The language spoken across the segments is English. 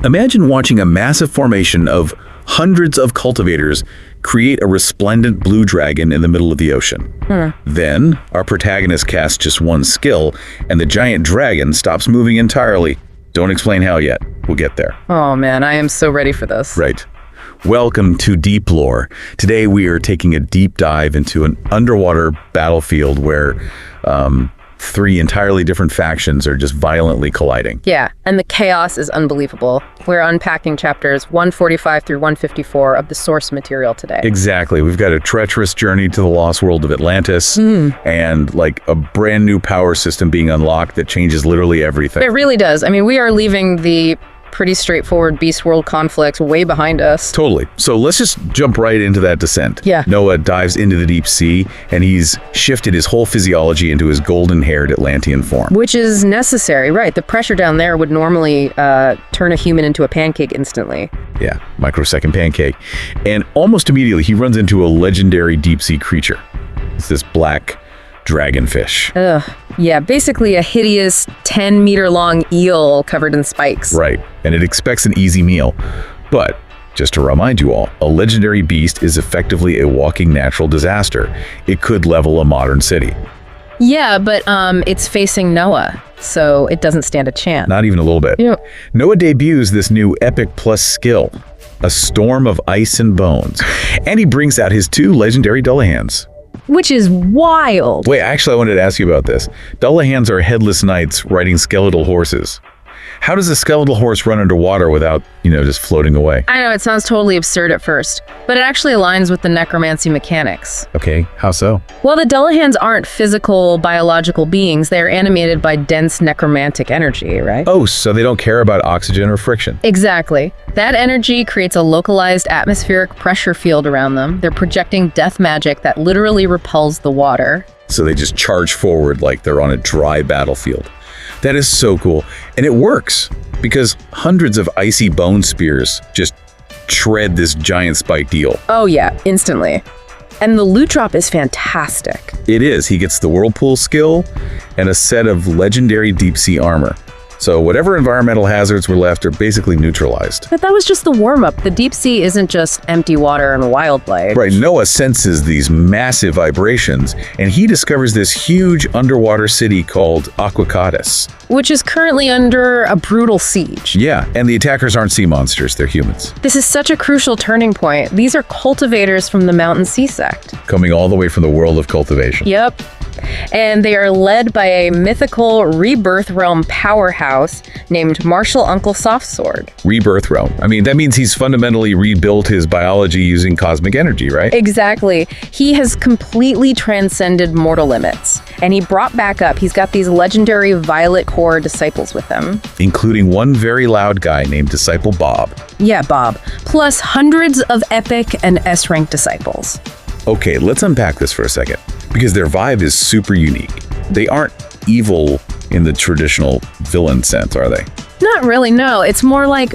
Imagine watching a massive formation of hundreds of cultivators create a resplendent blue dragon in the middle of the ocean. Then, our protagonist casts just one skill, and the giant dragon stops moving entirely. Don't explain how yet. We'll get there. Oh man, I am so ready for this. Right. Welcome to DeepLore. Today we are taking a deep dive into an underwater battlefield where three entirely different factions are just violently colliding. Yeah, and the chaos is unbelievable. We're unpacking chapters 145 through 154 of the source material today. Exactly. We've got a treacherous journey to the lost world of Atlantis and like a brand new power system being unlocked that changes literally everything. It really does. I mean, we are leaving the pretty straightforward beast world conflicts way behind us. Totally. So let's just jump right into that descent. Yeah. Noah dives into the deep sea, and he's shifted his whole physiology into his golden-haired Atlantean form. Which is necessary, right? The pressure down there would normally turn a human into a pancake instantly. Yeah, microsecond pancake. And almost immediately, he runs into a legendary deep-sea creature. It's this black dragonfish. Ugh. Yeah, basically a hideous 10-meter-long eel covered in spikes. Right, and it expects an easy meal. But, just to remind you all, a legendary beast is effectively a walking natural disaster. It could level a modern city. Yeah, but it's facing Noah, so it doesn't stand a chance. Not even a little bit. Yeah. Noah debuts this new epic plus skill, a storm of ice and bones. And he brings out his two legendary Dullahans. Which is wild. Wait, actually, I wanted to ask you about this. Dullahans are headless knights riding skeletal horses. How does a skeletal horse run underwater without, just floating away? I know, it sounds totally absurd at first, but it actually aligns with the necromancy mechanics. Okay, how so? Well, the Dullahans aren't physical, biological beings. They're animated by dense necromantic energy, right? Oh, so they don't care about oxygen or friction. Exactly. That energy creates a localized atmospheric pressure field around them. They're projecting death magic that literally repels the water. So they just charge forward like they're on a dry battlefield. That is so cool. And it works, because hundreds of icy bone spears just shred this giant spiked eel. Oh yeah, instantly. And the loot drop is fantastic. It is. He gets the whirlpool skill and a set of legendary deep sea armor. So whatever environmental hazards were left are basically neutralized. But that was just the warm-up. The deep sea isn't just empty water and wildlife. Right, Noah senses these massive vibrations, and he discovers this huge underwater city called Aquacatus. Which is currently under a brutal siege. Yeah, and the attackers aren't sea monsters, they're humans. This is such a crucial turning point. These are cultivators from the Mountain Sea Sect. Coming all the way from the world of cultivation. Yep. And they are led by a mythical rebirth realm powerhouse named Martial Uncle Softsword. Rebirth realm. I mean, that means he's fundamentally rebuilt his biology using cosmic energy, right? Exactly. He has completely transcended mortal limits. And he brought back up, he's got these legendary Violet Core disciples with him. Including one very loud guy named Disciple Bob. Yeah, Bob. Plus hundreds of epic and S-rank disciples. Okay, let's unpack this for a second, because their vibe is super unique. They aren't evil in the traditional villain sense, are they? Not really, no. It's more like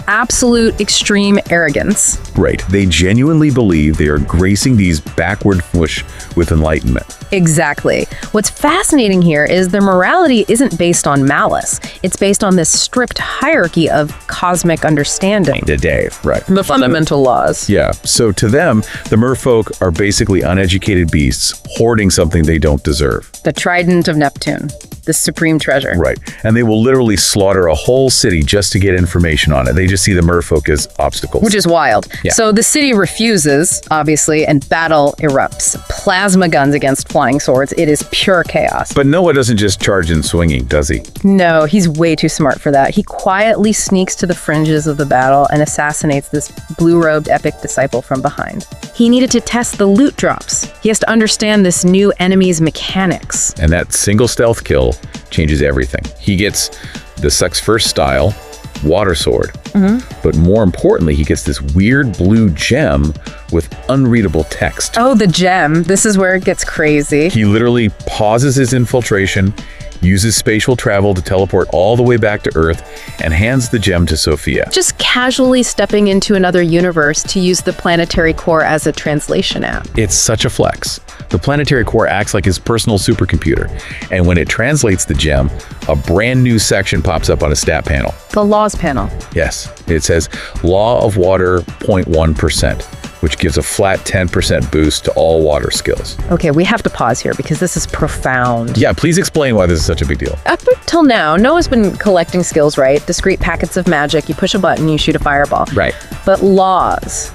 absolute extreme arrogance. Right. They genuinely believe they are gracing these backward push with enlightenment. Exactly. What's fascinating here is their morality isn't based on malice. It's based on this strict hierarchy of cosmic understanding. The Dave, right. The fundamental laws. Yeah. So to them, the merfolk are basically uneducated beasts hoarding something they don't deserve. The trident of Neptune. The supreme treasure. Right. And they will literally slaughter a whole city just to get information on it. They just see the merfolk as obstacles. Which is wild. Yeah. So the city refuses, obviously, and battle erupts. Plasma guns against flying swords. It is pure chaos. But Noah doesn't just charge in swinging, does he? No, he's way too smart for that. He quietly sneaks to the fringes of the battle and assassinates this blue-robed epic disciple from behind. He needed to test the loot drops. He has to understand this new enemy's mechanics. And that single stealth kill changes everything. He gets the Sucks First style water sword, but more importantly, he gets this weird blue gem with unreadable text. Oh, the gem. This is where it gets crazy. He literally pauses his infiltration, uses spatial travel to teleport all the way back to Earth, and hands the gem to Sophia. Just casually stepping into another universe to use the planetary core as a translation app. It's such a flex. The planetary core acts like his personal supercomputer, and when it translates the gem, a brand new section pops up on a stat panel. The laws panel. Yes, it says Law of Water 0.1%, which gives a flat 10% boost to all water skills. Okay, we have to pause here because this is profound. Yeah, please explain why this is such a big deal. Up until now, Noah's been collecting skills, right? Discrete packets of magic. You push a button, you shoot a fireball. Right. But laws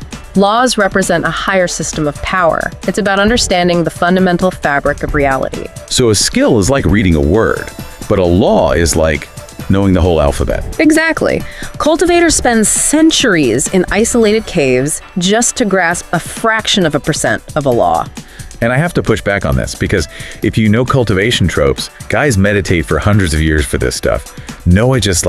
represent a higher system of power. It's about understanding the fundamental fabric of reality. So a skill is like reading a word, but a law is like knowing the whole alphabet. Exactly. Cultivators spend centuries in isolated caves just to grasp a fraction of a percent of a law. And I have to push back on this, because if you know cultivation tropes, guys meditate for hundreds of years for this stuff. Noah just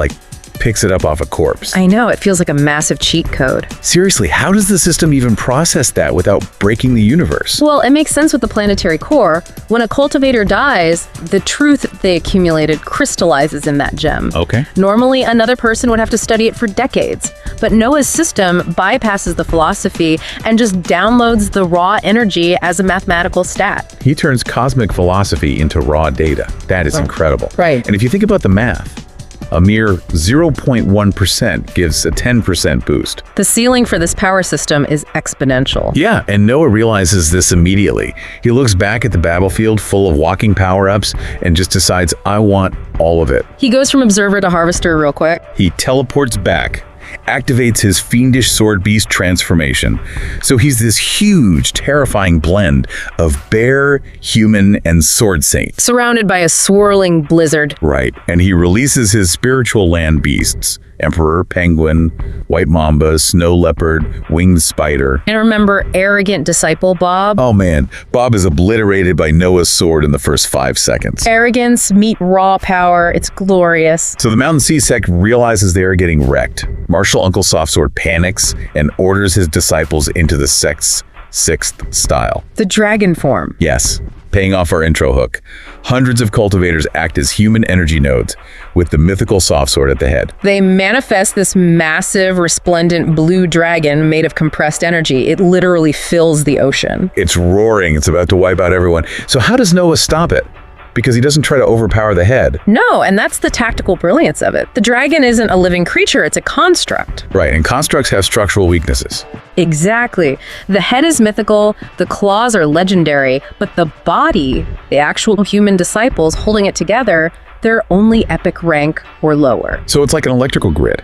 picks it up off a corpse. I know, it feels like a massive cheat code. Seriously, how does the system even process that without breaking the universe? Well, it makes sense with the planetary core. When a cultivator dies, the truth they accumulated crystallizes in that gem. Okay. Normally, another person would have to study it for decades, but Noah's system bypasses the philosophy and just downloads the raw energy as a mathematical stat. He turns cosmic philosophy into raw data. That is incredible. Right. And if you think about the math, a mere 0.1% gives a 10% boost. The ceiling for this power system is exponential. Yeah, and Noah realizes this immediately. He looks back at the battlefield full of walking power-ups and just decides, I want all of it. He goes from observer to harvester real quick. He teleports back, activates his fiendish sword beast transformation. So he's this huge, terrifying blend of bear, human, and sword saint. Surrounded by a swirling blizzard. Right, and he releases his spiritual land beasts: emperor, penguin, white mamba, snow leopard, winged spider. And remember arrogant disciple Bob? Oh man, Bob is obliterated by Noah's sword in the first 5 seconds. Arrogance meet raw power. It's glorious. So the Mountain Sea Sect realizes they are getting wrecked. Marshal Uncle Softsword panics and orders his disciples into the sect's 6th style. The dragon form. Yes, paying off our intro hook. Hundreds of cultivators act as human energy nodes, with the mythical Softsword at the head. They manifest this massive, resplendent blue dragon made of compressed energy. It literally fills the ocean. It's roaring. It's about to wipe out everyone. So how does Noah stop it? Because he doesn't try to overpower the head. No, and that's the tactical brilliance of it. The dragon isn't a living creature, it's a construct. Right, and constructs have structural weaknesses. Exactly. The head is mythical, the claws are legendary, but the body, the actual human disciples holding it together, they're only epic rank or lower. So it's like an electrical grid.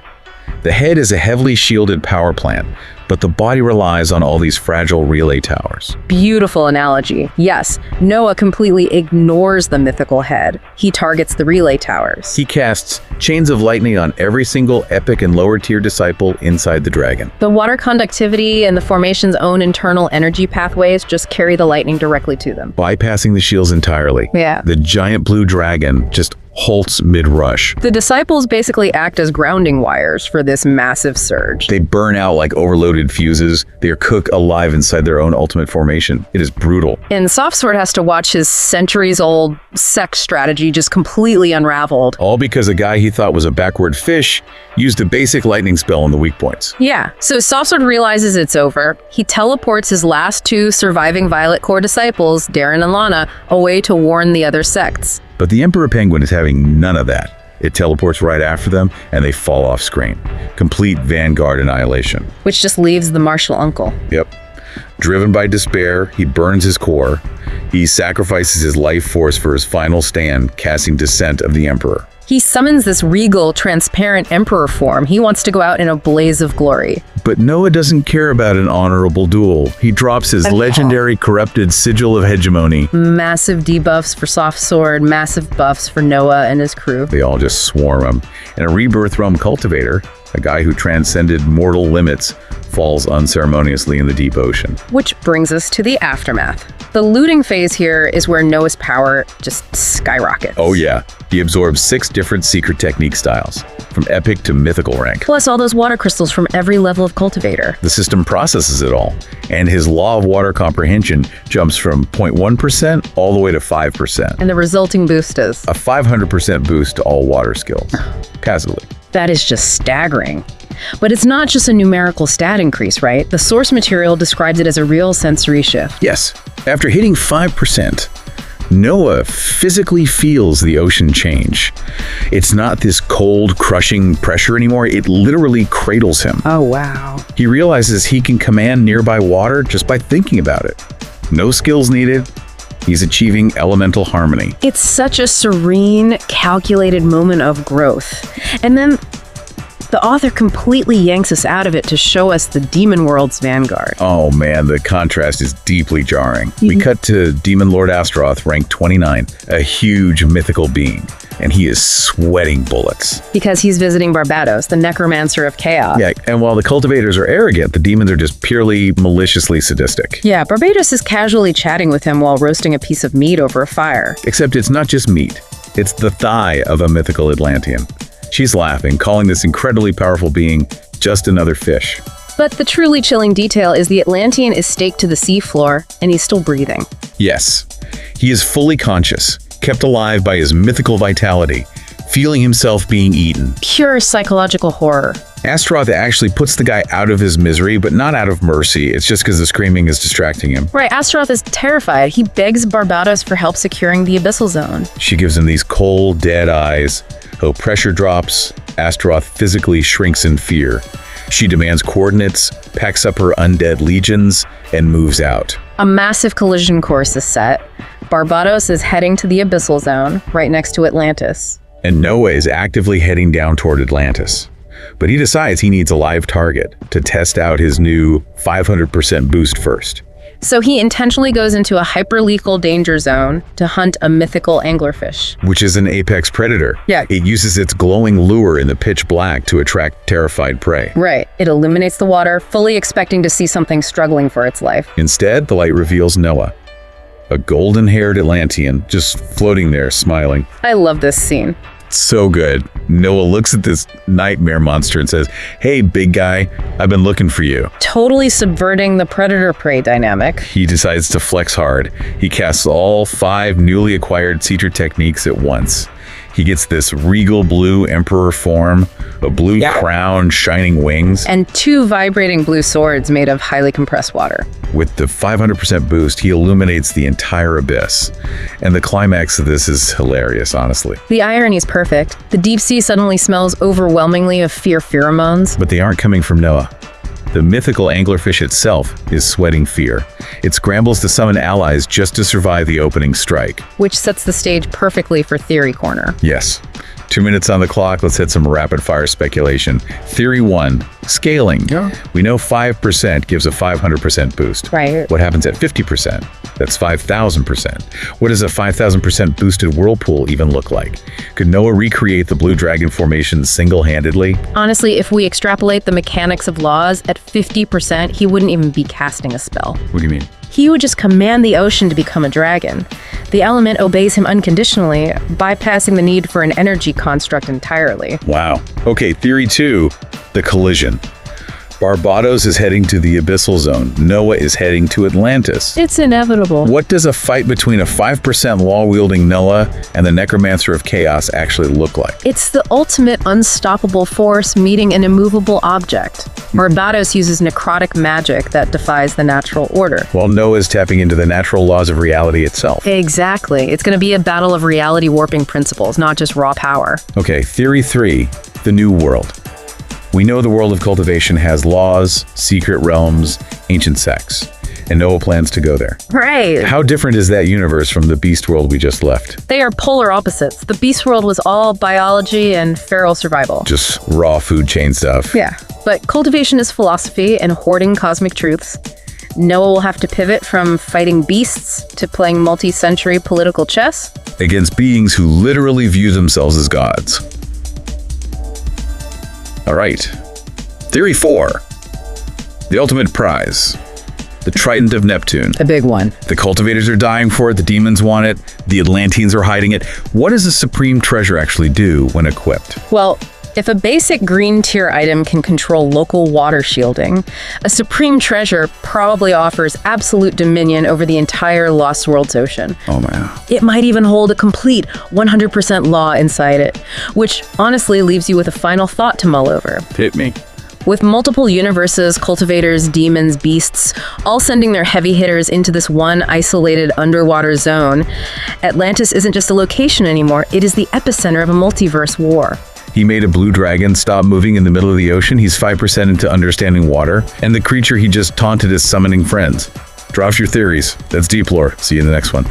The head is a heavily shielded power plant, but the body relies on all these fragile relay towers. Beautiful analogy. Yes, Noah completely ignores the mythical head. He targets the relay towers. He casts chains of lightning on every single epic and lower tier disciple inside the dragon. The water conductivity and the formation's own internal energy pathways just carry the lightning directly to them. Bypassing the shields entirely. Yeah. The giant blue dragon just halts mid-rush. The disciples basically act as grounding wires for this massive surge. They burn out like overloaded fuses. They are cooked alive inside their own ultimate formation. It is brutal. And Softsword has to watch his centuries-old sect strategy just completely unraveled. All because a guy he thought was a backward fish used a basic lightning spell on the weak points. Yeah, so Softsword realizes it's over. He teleports his last 2 surviving Violet Core disciples, Darren and Lana, away to warn the other sects. But the Emperor Penguin is having none of that. It teleports right after them, and they fall off screen. Complete Vanguard annihilation. Which just leaves the Marshal Uncle. Yep. Driven by despair, he burns his core. He sacrifices his life force for his final stand, casting Descent of the Emperor. He summons this regal, transparent emperor form. He wants to go out in a blaze of glory. But Noah doesn't care about an honorable duel. He drops his legendary corrupted Sigil of Hegemony. Massive debuffs for Softsword, massive buffs for Noah and his crew. They all just swarm him. And a Rebirth Realm cultivator, a guy who transcended mortal limits, falls unceremoniously in the deep ocean. Which brings us to the aftermath. The looting phase here is where Noah's power just skyrockets. Oh yeah, he absorbs 6 different secret technique styles, from epic to mythical rank. Plus all those water crystals from every level of cultivator. The system processes it all, and his law of water comprehension jumps from 0.1% all the way to 5%. And the resulting boost is a 500% boost to all water skills, passively. That is just staggering. But it's not just a numerical stat increase, right? The source material describes it as a real sensory shift. Yes, after hitting 5%, Noah physically feels the ocean change. It's not this cold, crushing pressure anymore. It literally cradles him. Oh, wow. He realizes he can command nearby water just by thinking about it. No skills needed. He's achieving elemental harmony. It's such a serene, calculated moment of growth. And then the author completely yanks us out of it to show us the demon world's vanguard. Oh man, the contrast is deeply jarring. We cut to Demon Lord Astaroth, rank 29, a huge mythical being, and he is sweating bullets. Because he's visiting Barbatos, the necromancer of chaos. Yeah, and while the cultivators are arrogant, the demons are just purely maliciously sadistic. Yeah, Barbatos is casually chatting with him while roasting a piece of meat over a fire. Except it's not just meat. It's the thigh of a mythical Atlantean. She's laughing, calling this incredibly powerful being just another fish. But the truly chilling detail is the Atlantean is staked to the seafloor, and he's still breathing. Yes, he is fully conscious, kept alive by his mythical vitality, feeling himself being eaten. Pure psychological horror. Astaroth actually puts the guy out of his misery, but not out of mercy. It's just because the screaming is distracting him. Right, Astaroth is terrified. He begs Barbatos for help securing the abyssal zone. She gives him these cold, dead eyes. Though pressure drops, Astaroth physically shrinks in fear. She demands coordinates, packs up her undead legions, and moves out. A massive collision course is set. Barbatos is heading to the abyssal zone, right next to Atlantis. And Noah is actively heading down toward Atlantis. But he decides he needs a live target to test out his new 500% boost first. So he intentionally goes into a hyperlethal danger zone to hunt a mythical anglerfish. Which is an apex predator. Yeah. It uses its glowing lure in the pitch black to attract terrified prey. Right. It illuminates the water, fully expecting to see something struggling for its life. Instead, the light reveals Noah, a golden-haired Atlantean, just floating there, smiling. I love this scene. So good. Noah looks at this nightmare monster and says, "Hey, big guy, I've been looking for you." Totally subverting the predator-prey dynamic. He decides to flex hard. He casts all 5 newly acquired seeker techniques at once. He gets this regal blue emperor form, a blue crown, shining wings. And 2 vibrating blue swords made of highly compressed water. With the 500% boost, he illuminates the entire abyss. And the climax of this is hilarious, honestly. The irony is perfect. The deep sea suddenly smells overwhelmingly of fear pheromones. But they aren't coming from Noah. The mythical anglerfish itself is sweating fear. It scrambles to summon allies just to survive the opening strike. Which sets the stage perfectly for Theory Corner. Yes. 2 minutes on the clock, let's hit some rapid-fire speculation. Theory 1, scaling. Yeah. We know 5% gives a 500% boost. Right. What happens at 50%? That's 5,000%. What does a 5,000% boosted whirlpool even look like? Could Noah recreate the Blue Dragon formation single-handedly? Honestly, if we extrapolate the mechanics of laws, at 50%, he wouldn't even be casting a spell. What do you mean? He would just command the ocean to become a dragon. The element obeys him unconditionally, bypassing the need for an energy construct entirely. Wow. Okay, theory 2, the collision. Barbatos is heading to the abyssal zone. Noah is heading to Atlantis. It's inevitable. What does a fight between a 5% law-wielding Noah and the necromancer of chaos actually look like? It's the ultimate unstoppable force meeting an immovable object. Barbatos uses necrotic magic that defies the natural order. While Noah is tapping into the natural laws of reality itself. Exactly. It's going to be a battle of reality warping principles, not just raw power. Okay, theory 3, the new world. We know the world of cultivation has laws, secret realms, ancient sects, and Noah plans to go there. Right. How different is that universe from the beast world we just left? They are polar opposites. The beast world was all biology and feral survival. Just raw food chain stuff. Yeah. But cultivation is philosophy and hoarding cosmic truths. Noah will have to pivot from fighting beasts to playing multi-century political chess. Against beings who literally view themselves as gods. All right. Theory 4. The ultimate prize. The Trident of Neptune. A big one. The cultivators are dying for it, the demons want it, the Atlanteans are hiding it. What does the supreme treasure actually do when equipped? Well, If a basic green tier item can control local water shielding, a supreme treasure probably offers absolute dominion over the entire Lost Worlds ocean. Oh man. It might even hold a complete 100% law inside it, which honestly leaves you with a final thought to mull over. Hit me. With multiple universes, cultivators, demons, beasts, all sending their heavy hitters into this one isolated underwater zone, Atlantis isn't just a location anymore, it is the epicenter of a multiverse war. He made a blue dragon stop moving in the middle of the ocean. He's 5% into understanding water, and the creature he just taunted is summoning friends. Drop your theories. That's DeepLore. See you in the next one.